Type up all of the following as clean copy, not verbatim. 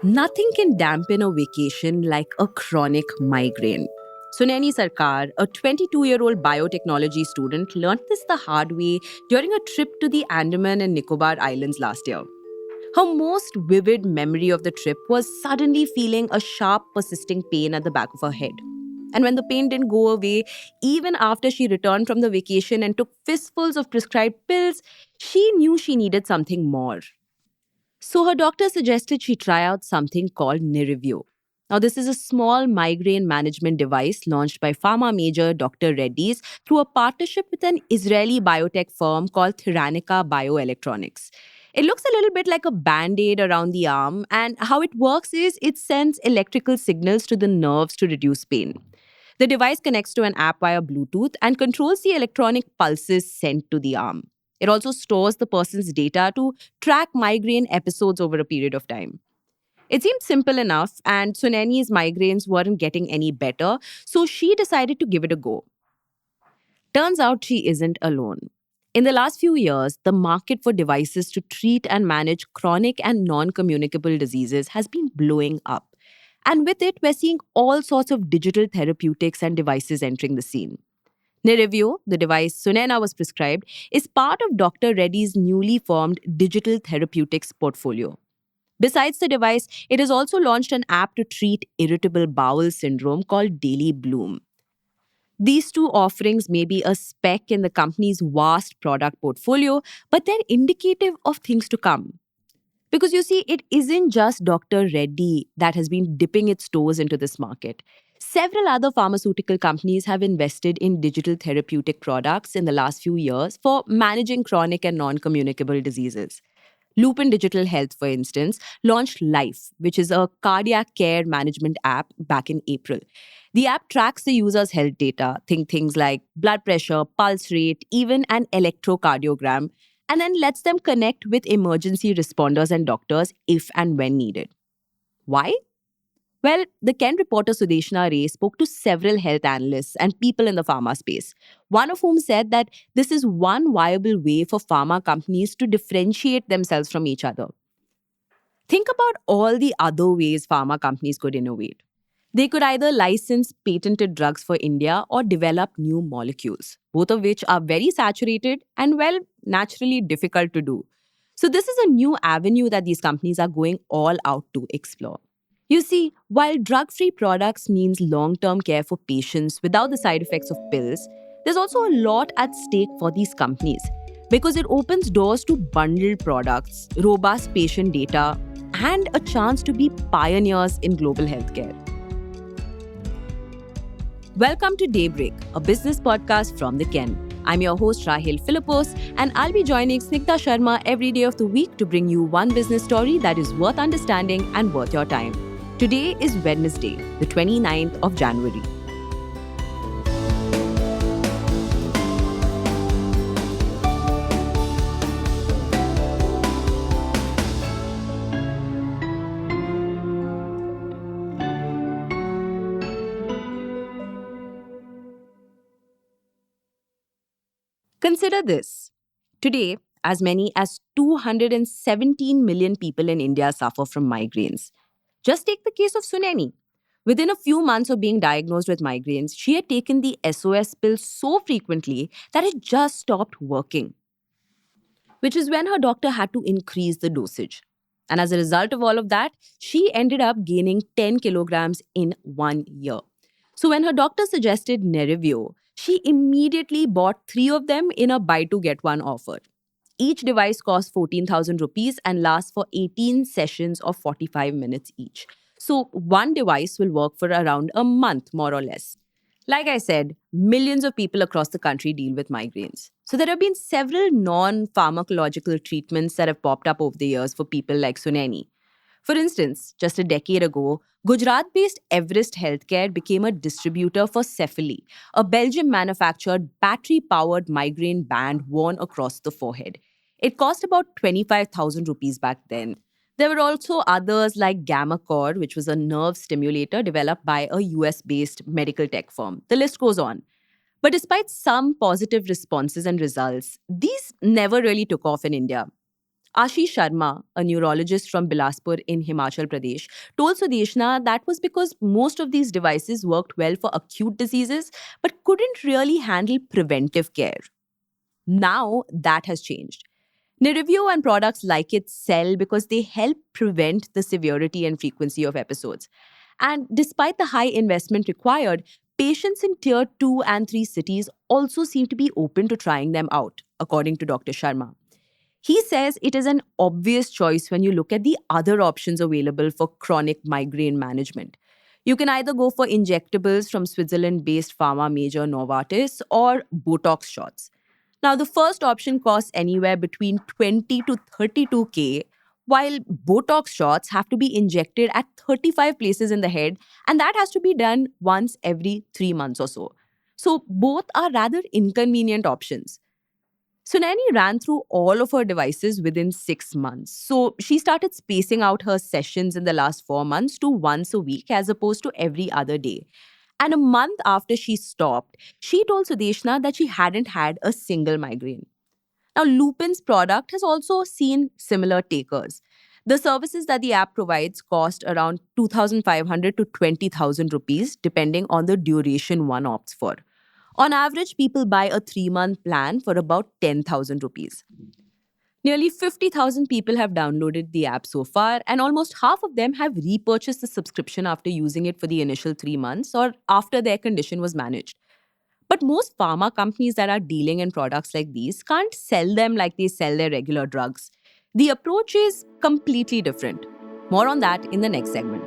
Nothing can dampen a vacation like a chronic migraine. Suneni Sarkar, a 22-year-old biotechnology student, learned this the hard way during a trip to the Andaman and Nicobar Islands last year. Her most vivid memory of the trip was suddenly feeling a sharp, persisting pain at the back of her head. And when the pain didn't go away, even after she returned from the vacation and took fistfuls of prescribed pills, she knew she needed something more. So her doctor suggested she try out something called Nirivio. Now, this is a small migraine management device launched by pharma major Dr. Reddy's through a partnership with an Israeli biotech firm called Theranica Bioelectronics. It looks a little bit like a band aid around the arm, and how it works is it sends electrical signals to the nerves to reduce pain. The device connects to an app via Bluetooth and controls the electronic pulses sent to the arm. It also stores the person's data to track migraine episodes over a period of time. It seemed simple enough, and Suneni's migraines weren't getting any better, so she decided to give it a go. Turns out she isn't alone. In the last few years, the market for devices to treat and manage chronic and non communicable diseases has been blowing up. And with it, we're seeing all sorts of digital therapeutics and devices entering the scene. Nirivio, the device Sunena was prescribed, is part of Dr. Reddy's newly formed digital therapeutics portfolio. Besides the device, it has also launched an app to treat irritable bowel syndrome called Daily Bloom. These two offerings may be a speck in the company's vast product portfolio, but they're indicative of things to come. Because you see, it isn't just Dr. Reddy that has been dipping its toes into this market. Several other pharmaceutical companies have invested in digital therapeutic products in the last few years for managing chronic and non communicable diseases. Lupin Digital Health, for instance, launched Life, which is a cardiac care management app, back in April. The app tracks the user's health data, think things like blood pressure, pulse rate, even an electrocardiogram, and then lets them connect with emergency responders and doctors if and when needed. Why? Well, the Ken reporter Sudeshna Ray spoke to several health analysts and people in the pharma space, one of whom said that this is one viable way for pharma companies to differentiate themselves from each other. Think about all the other ways pharma companies could innovate. They could either license patented drugs for India or develop new molecules, both of which are very saturated and, well, naturally difficult to do. So, this is a new avenue that these companies are going all out to explore. You see, while drug free products means long term care for patients without the side effects of pills, there's also a lot at stake for these companies because it opens doors to bundled products, robust patient data, and a chance to be pioneers in global healthcare. Welcome to Daybreak, a business podcast from the Ken. I'm your host Rahil Philippos, and I'll be joining Snigdha Sharma every day of the week to bring you one business story that is worth understanding and worth your time. Today is Wednesday, the 29th of January. Consider this. Today, as many as 217 million people in India suffer from migraines. Just take the case of Suneni. Within a few months of being diagnosed with migraines, she had taken the SOS pill so frequently that it just stopped working, which is when her doctor had to increase the dosage. And as a result of all of that, she ended up gaining 10 kilograms in 1 year. So when her doctor suggested Nerivio, she immediately bought three of them in a buy two get one offer. Each device costs 14,000 rupees and lasts for 18 sessions of 45 minutes each. So one device will work for around a month, more or less. Like I said, millions of people across the country deal with migraines. So there have been several non-pharmacological treatments that have popped up over the years for people like Suneni. For instance, just a decade ago, Gujarat-based Everest Healthcare became a distributor for Cephaly, a Belgium-manufactured battery-powered migraine band worn across the forehead. It cost about 25,000 rupees back then. There were also others like GammaCore, which was a nerve stimulator developed by a US-based medical tech firm. The list goes on. But despite some positive responses and results, these never really took off in India. Ashish Sharma, a neurologist from Bilaspur in Himachal Pradesh, told Sudeshna that was because most of these devices worked well for acute diseases but couldn't really handle preventive care. Now that has changed. Nirivio and products like it sell because they help prevent the severity and frequency of episodes. And despite the high investment required, patients in tier 2 and 3 cities also seem to be open to trying them out, according to Dr. Sharma. He says it is an obvious choice when you look at the other options available for chronic migraine management. You can either go for injectables from Switzerland based pharma major Novartis or Botox shots. Now, the first option costs anywhere between 20 to 32K, while Botox shots have to be injected at 35 places in the head, and that has to be done once every 3 months or so. So, both are rather inconvenient options. Sunani ran through all of her devices within 6 months. So she started spacing out her sessions in the last 4 months to once a week as opposed to every other day. And a month after she stopped, she told Sudeshna that she hadn't had a single migraine. Now, Lupin's product has also seen similar takers. The services that the app provides cost around 2,500 to 20,000 rupees, depending on the duration one opts for. On average, people buy a 3 month plan for about 10,000 rupees. Nearly 50,000 people have downloaded the app so far, and almost half of them have repurchased the subscription after using it for the initial 3 months or after their condition was managed. But most pharma companies that are dealing in products like these can't sell them like they sell their regular drugs. The approach is completely different. More on that in the next segment.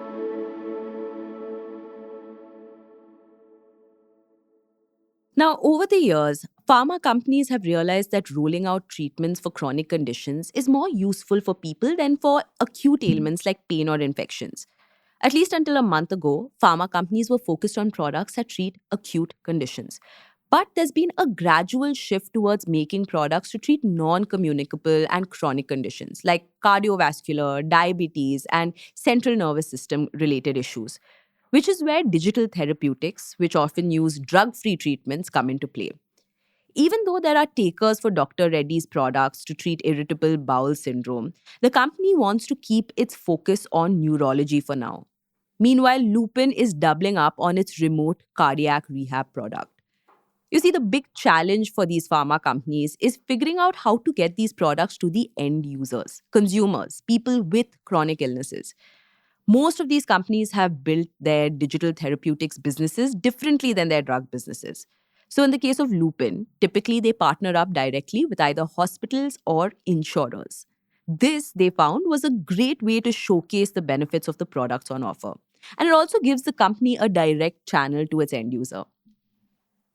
Now, over the years, pharma companies have realized that rolling out treatments for chronic conditions is more useful for people than for acute ailments like pain or infections. At least until a month ago, pharma companies were focused on products that treat acute conditions. But there's been a gradual shift towards making products to treat non communicable and chronic conditions like cardiovascular, diabetes, and central nervous system related issues, which is where digital therapeutics, which often use drug free treatments, come into play. Even though there are takers for Dr. Reddy's products to treat irritable bowel syndrome, the company wants to keep its focus on neurology for now. Meanwhile, Lupin is doubling up on its remote cardiac rehab product. You see, the big challenge for these pharma companies is figuring out how to get these products to the end users, consumers, people with chronic illnesses. Most of these companies have built their digital therapeutics businesses differently than their drug businesses. So, in the case of Lupin, typically they partner up directly with either hospitals or insurers. This, they found, was a great way to showcase the benefits of the products on offer. And it also gives the company a direct channel to its end user.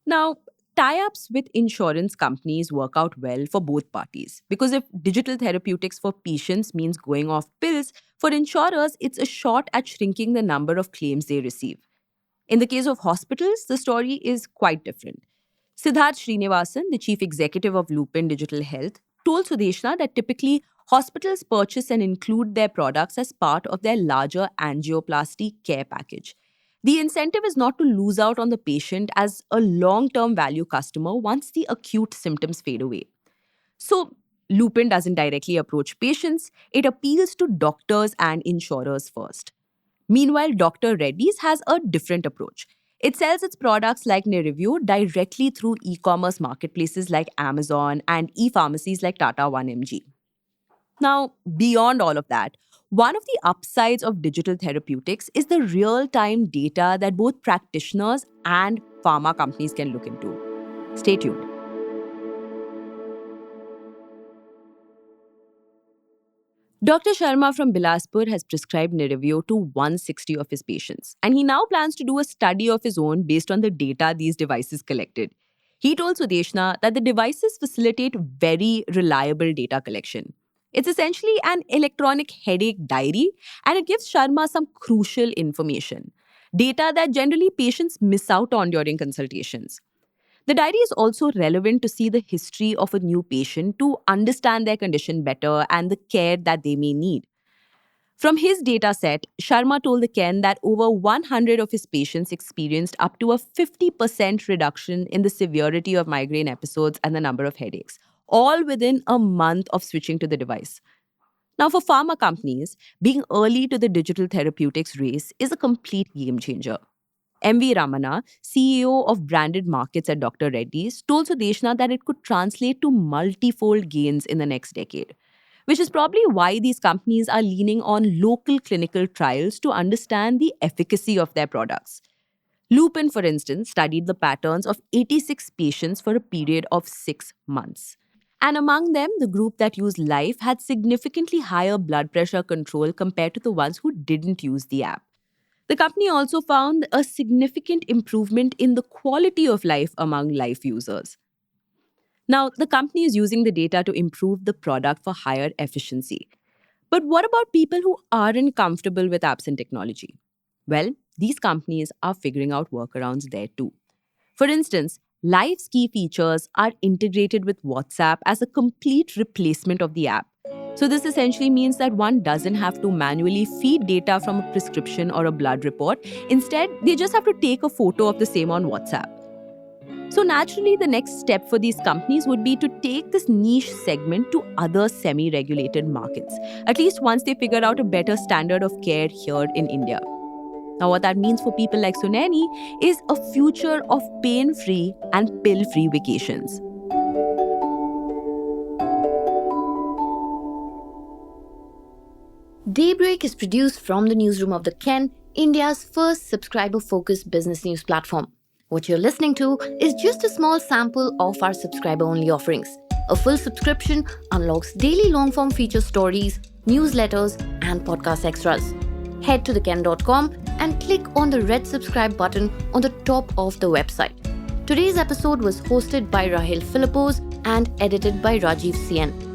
Now, tie ups with insurance companies work out well for both parties because if digital therapeutics for patients means going off pills, for insurers, it's a shot at shrinking the number of claims they receive. In the case of hospitals, the story is quite different. Siddharth Srinivasan, the chief executive of Lupin Digital Health, told Sudeshna that typically hospitals purchase and include their products as part of their larger angioplasty care package. The incentive is not to lose out on the patient as a long term value customer once the acute symptoms fade away. So, Lupin doesn't directly approach patients, it appeals to doctors and insurers first. Meanwhile, Dr. Reddy's has a different approach. It sells its products like Nirivio directly through e commerce marketplaces like Amazon and e pharmacies like Tata 1mg. Now, beyond all of that, one of the upsides of digital therapeutics is the real time data that both practitioners and pharma companies can look into. Stay tuned. Dr. Sharma from Bilaspur has prescribed Nirivio to 160 of his patients, and he now plans to do a study of his own based on the data these devices collected. He told Sudeshna that the devices facilitate very reliable data collection. It's essentially an electronic headache diary, and it gives Sharma some crucial information. Data that generally patients miss out on during consultations. The diary is also relevant to see the history of a new patient to understand their condition better and the care that they may need. From his data set, Sharma told the Ken that over 100 of his patients experienced up to a 50% reduction in the severity of migraine episodes and the number of headaches, all within a month of switching to the device. Now, for pharma companies, being early to the digital therapeutics race is a complete game changer. MV Ramana, CEO of branded markets at Dr. Reddy's, told Sudeshna that it could translate to multifold gains in the next decade, which is probably why these companies are leaning on local clinical trials to understand the efficacy of their products. Lupin, for instance, studied the patterns of 86 patients for a period of 6 months. And among them, the group that used Life had significantly higher blood pressure control compared to the ones who didn't use the app. The company also found a significant improvement in the quality of life among Life users. Now, the company is using the data to improve the product for higher efficiency. But what about people who aren't comfortable with apps and technology? Well, these companies are figuring out workarounds there too. For instance, Life's key features are integrated with WhatsApp as a complete replacement of the app. So, this essentially means that one doesn't have to manually feed data from a prescription or a blood report. Instead, they just have to take a photo of the same on WhatsApp. So, naturally, the next step for these companies would be to take this niche segment to other semi regulated markets, at least once they figure out a better standard of care here in India. Now, what that means for people like Suneni is a future of pain free and pill free vacations. Daybreak is produced from the newsroom of The Ken, India's first subscriber-focused business news platform. What you're listening to is just a small sample of our subscriber-only offerings. A full subscription unlocks daily long-form feature stories, newsletters, and podcast extras. Head to theken.com and click on the red subscribe button on the top of the website. Today's episode was hosted by Rahil Philippos and edited by Rajiv CN.